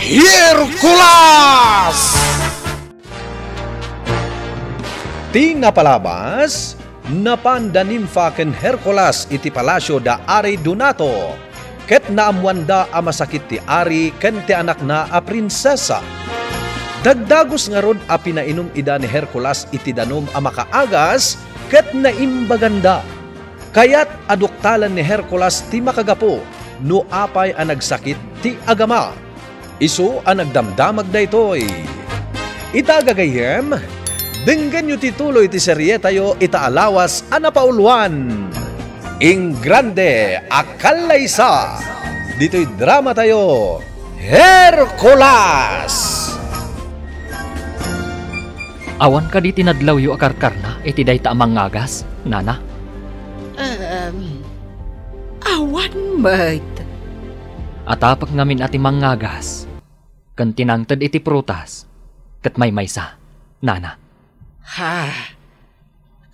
Hercules! Tinapalabas, napandanimfa ken Hercules iti palasyo da Ari Donato, ket naamwanda a masakit ti Ari ken ti anak na a prinsesa. Dagdagos nga rod a pinainom ida ni Hercules iti danom a makaagas ket naimbaganda. Kayat aduktalan ni Hercules ti makagapo no apay a nagsakit ti agama. Isu a nagdamdamag daytoy. Itagagayem, denggan yu tituloy ti serye tayo itaalawas a napauluan. Ing grande akalaysa. Dito'y drama tayo, Hercules! Awan ka di tinadlaw yu akarkar na iti dayta amang ngagas, nana? Awan mat. Atapak ngamin ati mangagas, kan tinangted iti prutas, ket may maysa, nana. Ha?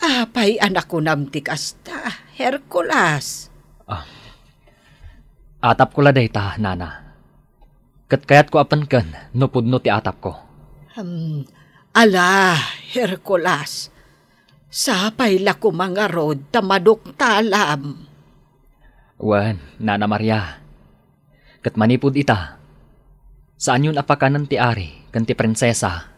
Apay anak ko namtik asta, Hercules. Atap ko la dayta, nana. Ket kayat ko apan ken, nupudno ti atap ko. Ala, Hercules. Sapay la ko mga rod tamadok talam. Wan, nana Maria. Ket manipud ita. Saan yun apakanan ti ari, kan ti prinsesa,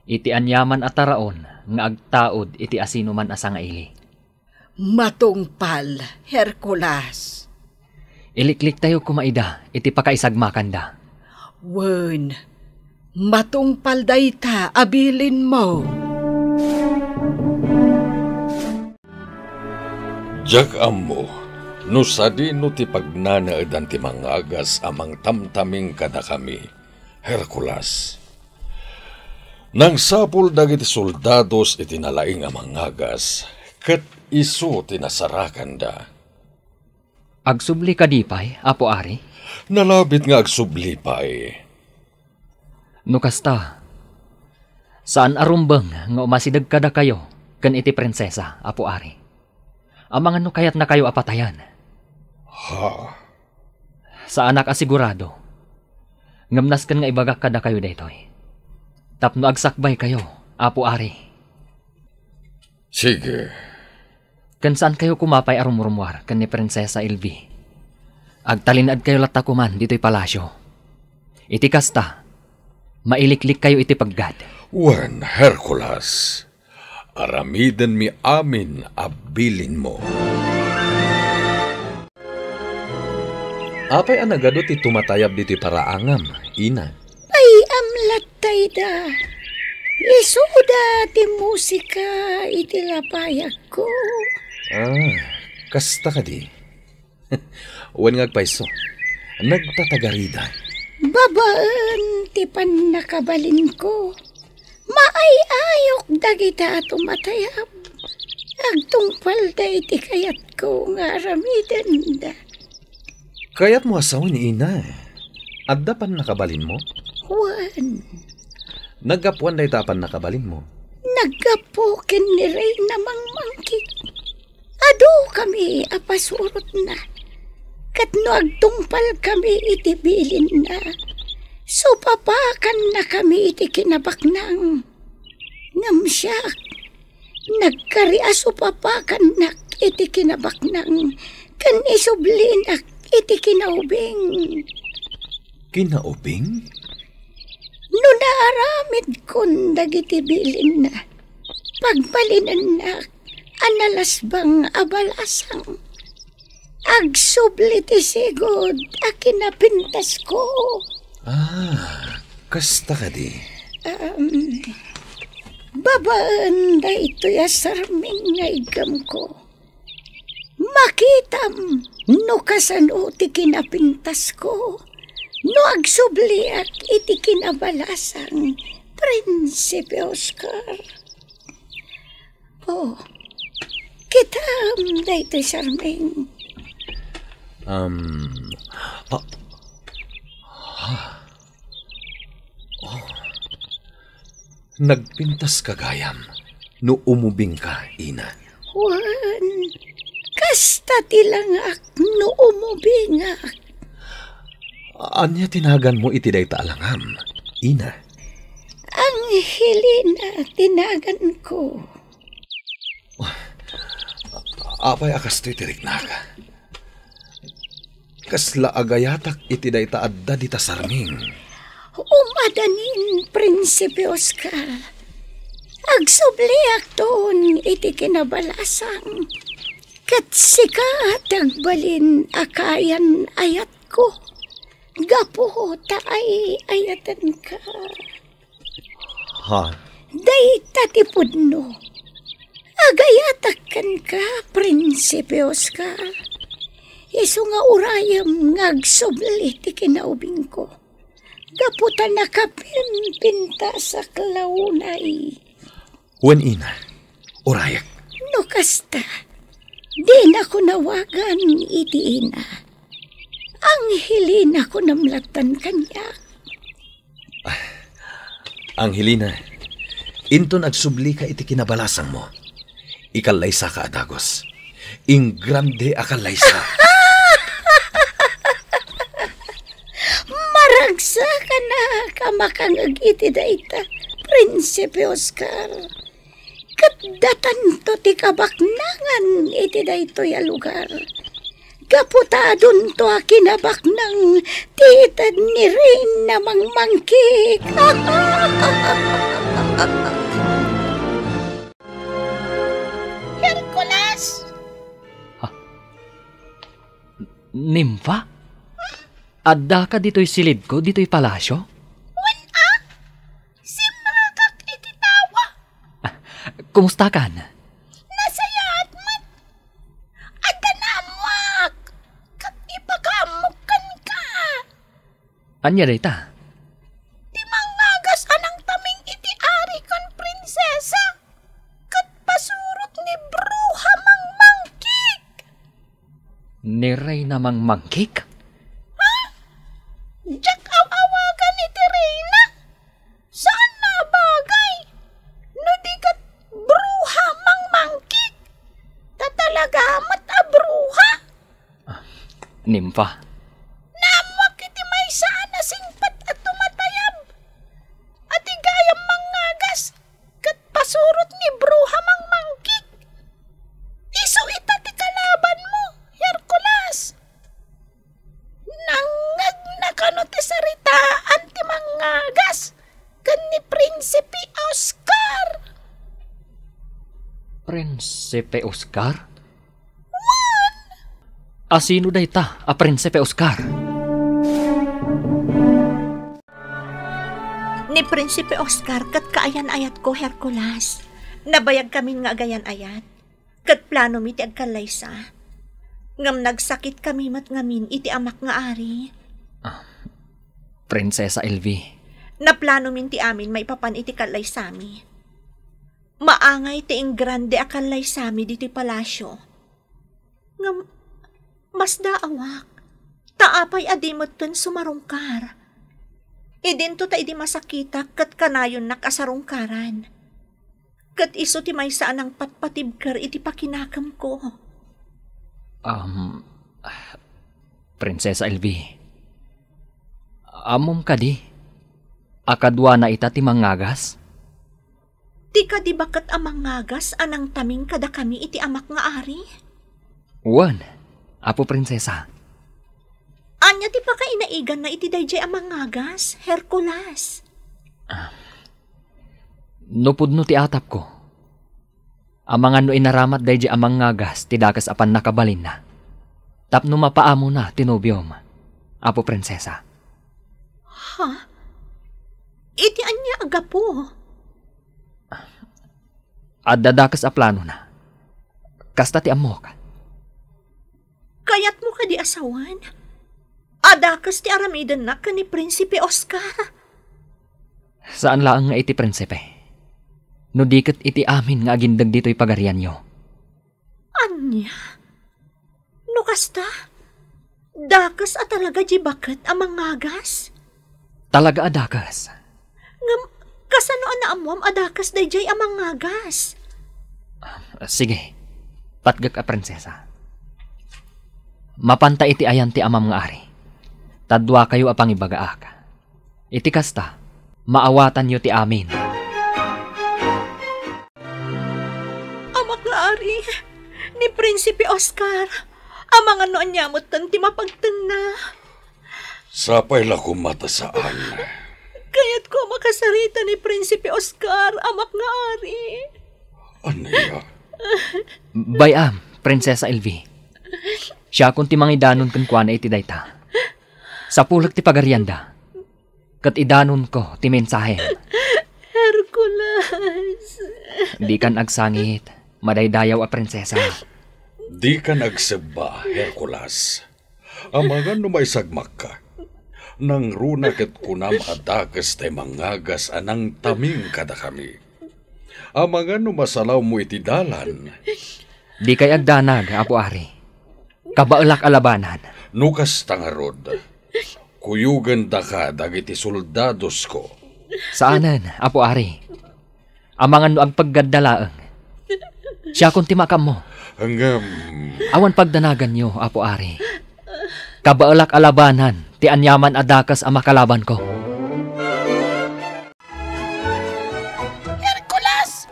iti anyaman at taraon, nga agtaod iti asinuman asa nga ili. Matungpal, Hercules. Iliklik tayo kumaida, iti pakaisagmakanda. Wen, matungpal dayta, abilin mo. Jagam mo, no sadi no ti pagnanaadan ti mangagas amang tamtaming kada kami, Hercules. Nang sapul dagiti soldados iti nalaing amang ngagas, ket isu tinasarakan da. Agsubli ka dipay, apo ari? Nalabit nga agsublipay. Nukasta, saan arumbang nga umasidag kada kayo, kan iti prinsesa, apo ari? Amang ano kayat na kayo apatayan? Ha? Sa anak asigurado, ngamnas kan nga ibagak kada kayo daytoy. Tapno agsakbay kayo, apo ari. Sige. Kan saan kayo kumapay arumurumwar kan ni Prinsesa Ilvi? Agtalinad kayo latakuman dito'y palasyo. Iti kasta, mailiklik kayo iti paggad. Wen, Hercules, aramiden mi amin abilin mo. Apay anagado ti tumatayab diti paraangam, ina. Ay amlatay da. Isuda ti musika iti lapayak ko. Kasta ka di. Wen ngagpaiso, nagtatagarida. Babaan ti panakabalin ko. Maay-ayok dagita tumatayab. Agtungpal da iti kayat ko nga aramiden da. Kaya't mo asawa ni ina. Adda pan nakabalin mo? Juan, Naggapuan na itapan nakabalin mo. naggapukin ni Ray namang mangkik. Ado kami apasurot na. Katno agtungpal kami iti bilin na. So papakan na kami iti kinabaknang. Ngamsyak, nagkariaso papakan na iti kinabaknang. Kan isublinak iti kinaubing. Kinaubing? No naaramid kun dagiti bilin na. Pagbalinan na, analasbang abalasang. Agsubli ti sigod, akinapintas ko. Kasta ka di. Babaan da ito yasarming nga igam ko. Makitam, no kasano ti kinapintas ko. No agsubli at iti kinabalasang Prinsipe Oscar. Oh, kitam da ito sarming. Nagpintas ka gayam no umubing ka, ina. Juan, kasta tilangak no umubingak. Anya tinagan mo iti dayta alangam, ina. Ang Helena tinagan ko. Apay akas to'y tiriknak. Kasla agayatak iti dayta adda dita sarming. Umadanin, Prinsipe Oscar. Agsubliak doon iti kinabalasang. Kat sika tagbalin akayan ayat ko. Gapo taay ayatan ka. Ha? Dayta tipudno. Agayatakan ka, Prinsipe Oscar. Isu nga urayam ngagsubli ti kinaubing ko. Gaputan na kapimpinta sa klaunay. Wen ina, urayak. No kasta, di na ko nawagan iti ina. Ang Helena ko namlatan kanya. Ang Helena, into nagsubli ka iti kinabalasang mo. Ikalaysa ka adagos. Ing grande akalaysa. Maragsa ka na kamakangag iti dayta, Prinsipe Oscar. Katdatan to ti kabaknangan iti dayto ya lugar. Kaputadon to a kinabak ng titad ni Rain na mangmangkik. Hercules! Nimfa? Adda ka dito'y silid ko, dito'y palasyo? Wala! Simragak iti tawa. Kumusta kan? Nasayat man. Adda namuak. Kat ipagamukan ka. Anya dayta? Di mangagas anang taming iti ari kon prinsesa. Kat pasurot ni bruha mangmangkik. Ni Reyna mangmangkik? Diyak awawagan iti Reyna. Saan na bagay? No di kat bruha mangmangkik. Tatalagamat a bruha. Nimfa? Namuak iti may sana singpat at tumatayab. At igayam mangagas. Kat pasurot ni bruha mangmangkik. Isu ita ti kalaban mo, Hercules. Nangag na kano ti saritaan ti mangagas. Kan ni Prinsipe Oscar. Prinsipe Oscar? Asino dayta a Prinsipe Oscar? Ni Prinsipe Oscar kat kaayan-ayat ko, Hercules. Nabayag kami nga agayan-ayat. Kat plano mi ti agkalaysa. Ngam nagsakit kami mat ngamin iti amak nga ari. Prinsesa Elvi. Na plano min ti amin maipapan iti kalaysami. Maangay ti ing grande a kalaysami diti palasyo. Ngam mas daawak. Taapay adimot ton sumarungkar. Idinto ta idi masakita kat kanayon nakasarungkaran. Kat iso ti may saan ang patpatibker iti pakinakam ko. Prinsesa Elvi. Amom ka di. Akadwa na ita ti mangagas? Ti ka di bakat amang ngagas anang taming kada kami iti amak nga ari? Wan, apo prinsesa. Anya ti pa kainaigan na iti dayjay amang ngagas, Hercules. Nupudno ti atap ko. Amangan no inaramat dayjay amang ngagas ti dakas apan nakabalin na. Tapno mapaamo na tinubyom, apo prinsesa. Ha? Iti anya agapo? Adadakas a plano na. Kasta ti amok. Kayat mo ka di asawan? Adakas ti aramidan na ka ni Prinsipe Oscar. Saan laang nga iti prinsipe? No diket iti amin nga agindag dito'y pagarian nyo. Anya? No kasta? Dakas at talaga di bakat amang ngagas? Talaga adakas. Ngam, kasano na amuam adakas dayjay amang ngagas? Sige, patgak a prinsesa. Mapanta iti ayan ti amam nga ari. Tadwa kayo apang ibagaak. Iti kasta, maawatan nyo ti amin. Amak nga ari, ni Prinsipe Oscar, amang ano anyamot tan ti mapagtana. Sapay la kumata saan. Kaya't ko makasarita ni Prinsipe Oscar, amak nga ari. Ano ya? Bayam, Prinsesa Elvi. Siya kung ti mangidanon kan kuana iti dayta. Sa pulag ti pagaryanda, kat idanon ko ti mensahe. Hercules. Di kan agsangit, madaydayaw a prinsesa. Di ka nagseba, Hercules. Amangan no may sagmak ka. Nang runa ket kunam adakas tay mangagas anang taming kada kami. Amangan no masalaw mo iti dalan. Di kay agdanag, Apo Ari. Kabaulak alabanan. Nukas tangarod. Kuyugan da ka dagiti soldados ko. Saanan, Apo Ari? Amangan no ang paggadalaang. Siya kung timakam mo. Hanggang Awan pagdanagan nyo, Apo Ari. Kabaulak alabanan, ti anyaman adakas ang makalaban ko. Hercules!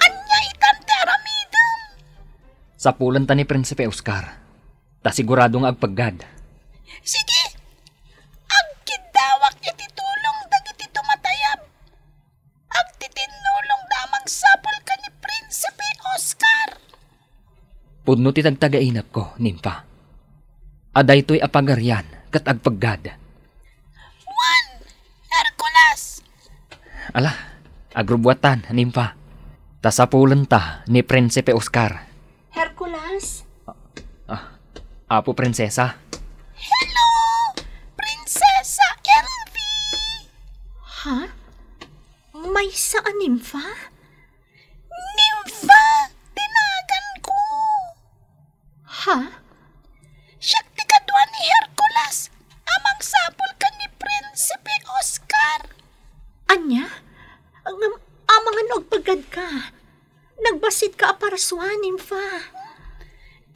Anya itan ti aramidem! Sa pulan ta ni Prinsipe Oscar, ta siguradong agpaggad. Sige! Agkidawak iti tulong dagiti tumatayab. Agtitinulong damang sapol ka ni Prinsipe Oscar. Pudno ti tagtagainap ko, nimpa. Aday to'y apagaryan kat agpaggad. Juan! Hercules! Ala, agrubwatan, nimpa. Ta sa pulan ta ni Prinsipe Oscar. Hercules? Apo Prinsesa. Hello! Prinsesa Elvi! Ha? May saan nimfa? Nympha! Tinagan ko! Ha? Siyak ti kadwa ni Hercules! Amang sapol ka ni Prinsipe Oscar! Anya? Amangan og pagad ka. Nagbasit ka aparaswan, nimfa.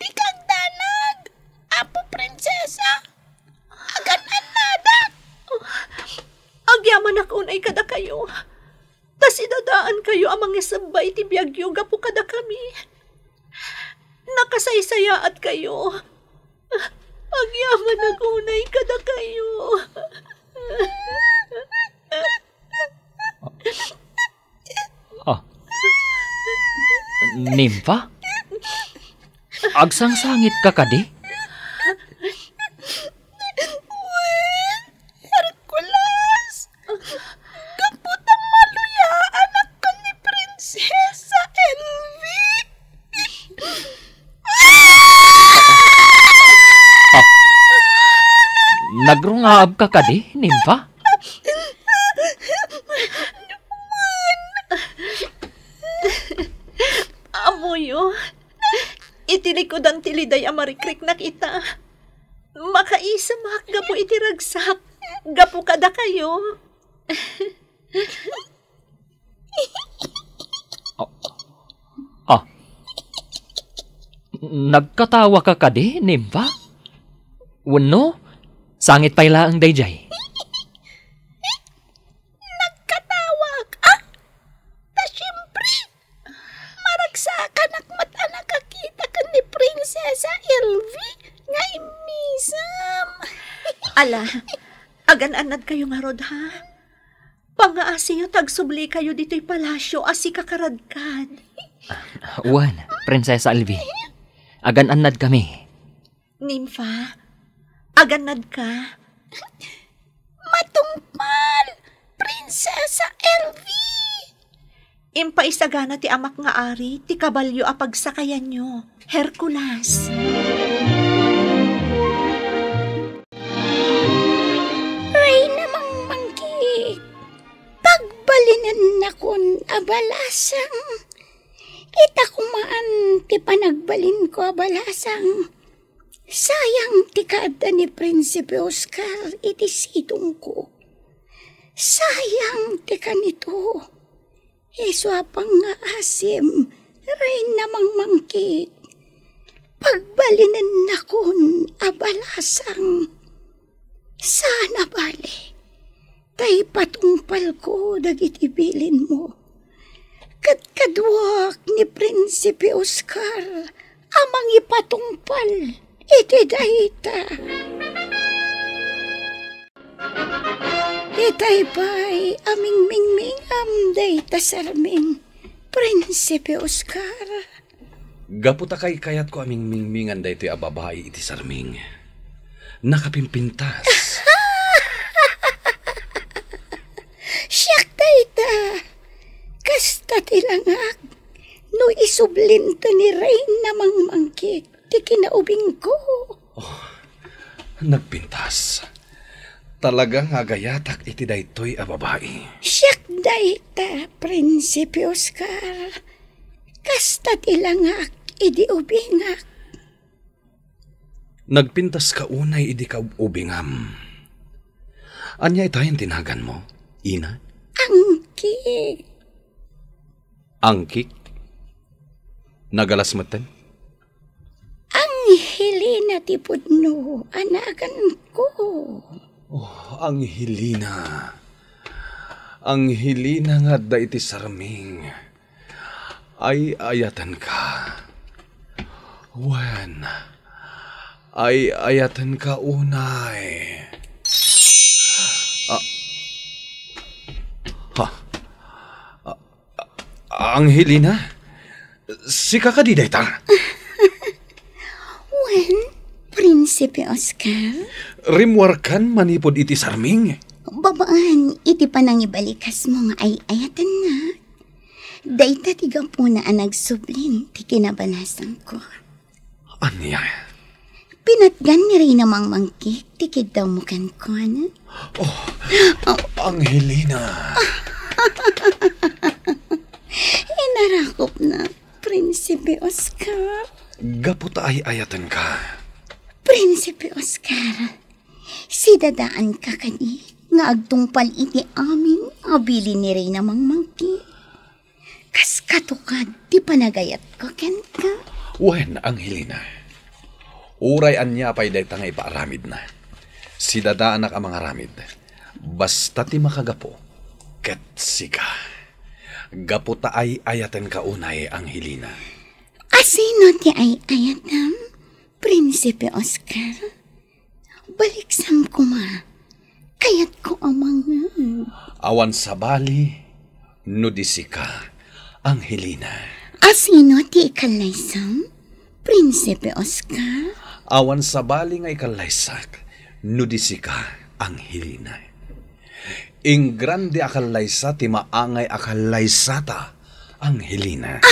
Di kagdanag! Apo Prinsesa! Aganan nadak! Agyaman ako unay kada kayo. Tas idadaan kayo amang isabay ti biyagyo gapo kada kami. Nakasaysayaat kayo. Agyaman ako unay kada kayo. Nimpa? Agsangsangit ka kadi? Hercules! Kaputang maluyaan ako ni Prinsesa Elvi! Nagrungaab ka kadi, nimpa? Amoyo, itilikodan tiliday amarikrik na kita. Makaisamak gapo itiragsak. Gapo kada kayo. Nagkatawa ka kadi, nimpa? Wano? Sangit payla ang dayjay. Nagkatawag! Ah! Ta siyempre! Maragsakan akmat anak kakita ka ni Prinsesa Elvi nga imisam! Ala, agan-anad kayo nga rod, ha? Pangaasiyo tagsubli kayo dito'y palasyo asi kakaradkad. Juan, Prinsesa Elvi. Agan-anad kami. Nimfa, aganad ka. Matungpal! Prinsesa Elvi! Impaisagana ti amak nga ari, ti kabalyo a pagsakayan nyo. Hercules. Ray namang mangki. Pagbalinan na kun abalasang. Ita kumaan ti panagbalin ko abalasang. Sayang ti kaada ni Prinsipe Oscar iti sidong ko. Sayang ti kanito. Iswapang nga asim, ray namang mangkit. Pagbalinan na kun abalasang. Sana bali. Tay patungpal ko dagiti bilin mo. Kadwak ni Prinsipe Oscar amang ipatungpal iti dayta. Itay pa'y aming mingmingam dayta sarming Prinsipe Oscar. Gaputa kay kayat ko aming mingmingan daytoy a babae iti sarming. Nakapimpintas. Siyak dayta. Kasta tilangak. No isublinto ni Rain namang mangkik. Ti kinaubing ko. Nagpintas. Talagang agayatak iti daytoy a babae. Siyak dayta, Prinsipe Oscar. Kasta tilangak, idi ubingak. Nagpintas ka unay idi ka ubingam. Anya itayin tinagan mo, Ina? Angkik. Angkik? Nagalas maten? Angelina ti pudno, anagan ko. Angelina. Angelina nga da iti sarming. Ay ayatan ka. Wen. Ay ayatan ka unay. Angelina? Sika ka di dayta? Wen, Prinsipe Oscar? Rimwarkan manipod iti sarming. Babaan, iti panangibalikas mo nga ay ayatan na. Dayta tiga po na nagsublin, ti kinabanasan ko. Anya? Pinatgan ni rin namang mangkik, tikid daw mo kan ko, ano? Angelina. Inarakop na, Prinsipe Oscar. Gaputa ay ayatan ka. Prinsipe Oscar, si dadaan ka kani, nga agtungpal iti amin, abili ni rin namang mangkik. Kas katukad, di panagayat ko ken ka. Wen, Angelina. Uray anya pa'y dayta nga ipaaramid na. Si dadaanak ang mga ramid. Basta ti makagapo, ket sika. Gaputa ay ayaten ka unay, Angelina. Asino ti ay ayatam, Prinsipe Oscar? Baliksam ko ma, kayat ko amang. Awan sa bali, nudisika, Angelina. Asino ti ikalaysam, Prinsipe Oscar? Awan sa bali nga ikalaysak, nudisika, Angelina. Ing grande akalaysa ti maangay akalaysata, Angelina.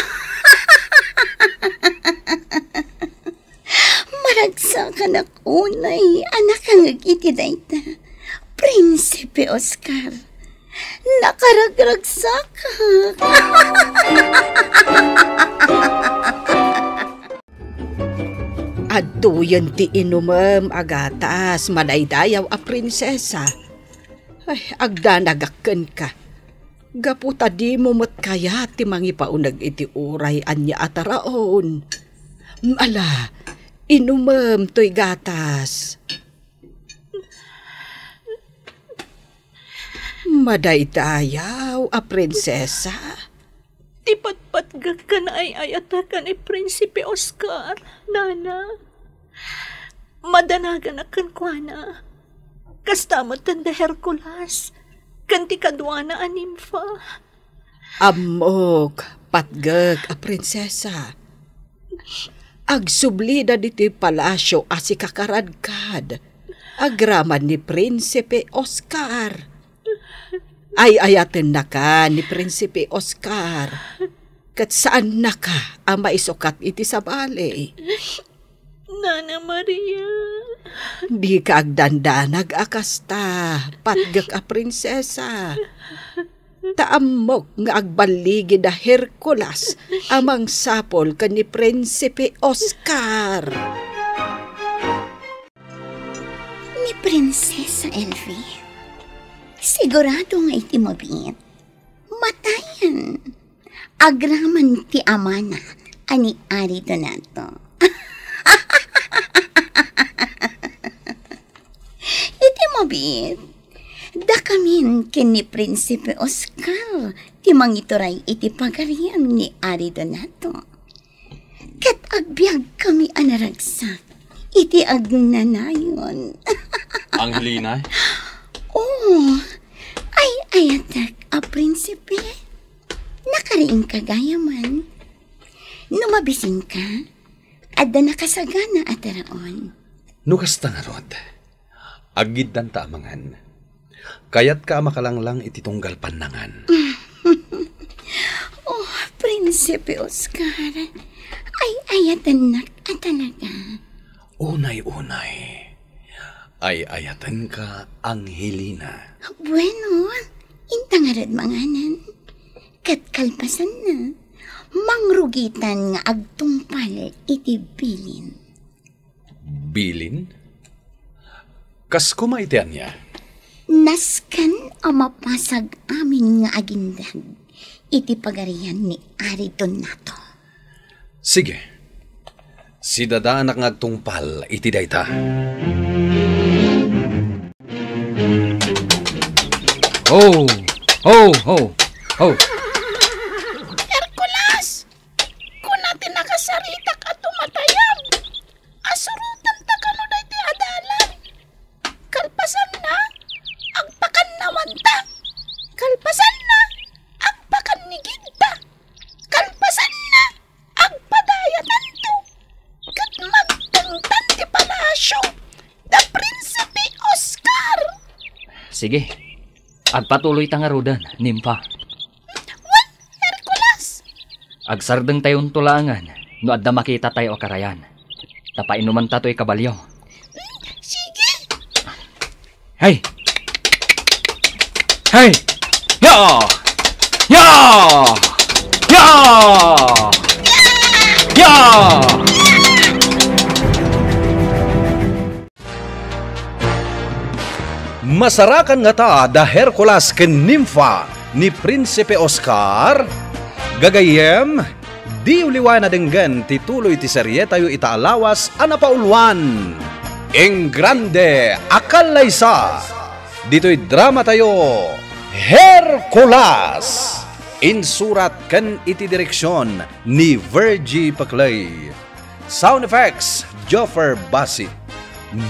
Maragsa ka na unay, anak ang agiti dayta, Prinsipe Oscar. Nakaragragsa ka. Aduyan ti inumam agatas, manaydayaw a prinsesa. Ay, agdanagakken ka. Gaputa di mo kaya ti mangipaunag iti uray anya ataraon. Ala, inumam to'y gatas. Madaydayaw a prinsesa. Tipatpatgag ka na ay ayatakan ni Prinsipe Oscar, Nana. Madanagan akan kwa na. Kastamot tanda Hercules, kanti kadwana a nimfa. Amok, patgag a prinsesa. Agsublida diti palasyo asi kakaradkad. Agraman ni Prinsipe Oscar. Ay ayaten na ka ni Prinsipe Oscar. Kat saan na ka ang maisukat iti sa bali? Nana Maria. Di ka agdandanag akasta, patgak a prinsesa. Taamok nga agbaligi da Hercules amang sapol ka ni Prinsipe Oscar. Ni Prinsesa Elvie, sigurado nga iti mabit. Matayan. Agraman ti amana ani Ari Donato. Iti Abit, da kamin ken ni Prinsipe Oscar, ti mangituray iti pagarian ni Ari Donato. Ket agbyag kami anaragsak, iti agnanayon. Angelina? Oh, ay ayatak a Prinsipe. Nakariing kagayaman. Numabisin ka, adda nakasagana ataraon. Nukas nga rod, agid dan taamangan. Kayat ka makalanglang iti tunggal panangan. Oh, Prinsipe Oscar, ay ayatan nak talaga. Unay-unay, ay ayatan ka, Angelina. Bueno, intangarad manganan. Kat kalpasan na, mangrugitan nga agtungpal iti bilin. Bilin? Kas kumaitian niya? Naskan ang mapasag amin nga agindag iti pagarian ni Ari Donato. Sige, si dadaanak nga agtungpal iti dayta. Oh! Oh! Oh! Oh! Hercules! Kung natin nakasaritak at tumatayam, asurutan ta kano na iti adalan. Kalpasan na, agpakan naman ta. Kalpasan na, agpakan ni Ginta. Kalpasan na, agpadayatan to. Kat magtangtan ti palasyo, the Prinsipe Oscar. Sige, agpatuloy tangarudan, nimpa. Agsardeng tayon tulangan, no adda makita tayo akarayan. Tapainuman tato'y kabalyo. Sige! Hey! Hey! Ya! Ya! Ya! Ya! Masarakan nga ta da Hercules ken Nympha ni Prinsipe Oscar. Gagayem, di uliwan na denggan tituloy ti serye tayo itaalawas anapaulwan. Eng grande akalaysa. Dito'y drama tayo, Hercules. Insurat kan iti direksyon ni Virgie Paclay. Sound effects, Joffer Basit.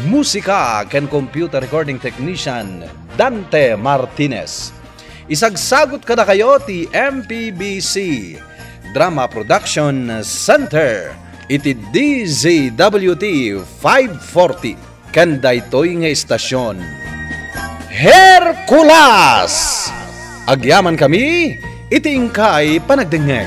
Musika kan computer recording technician, Dante Martinez. Isagsagot ka na kayo ti MPBC Drama Production Center iti DZWT 540 kan daytoy nga istasyon. Hercules! Agyaman kami iti ingkay panagdengeg.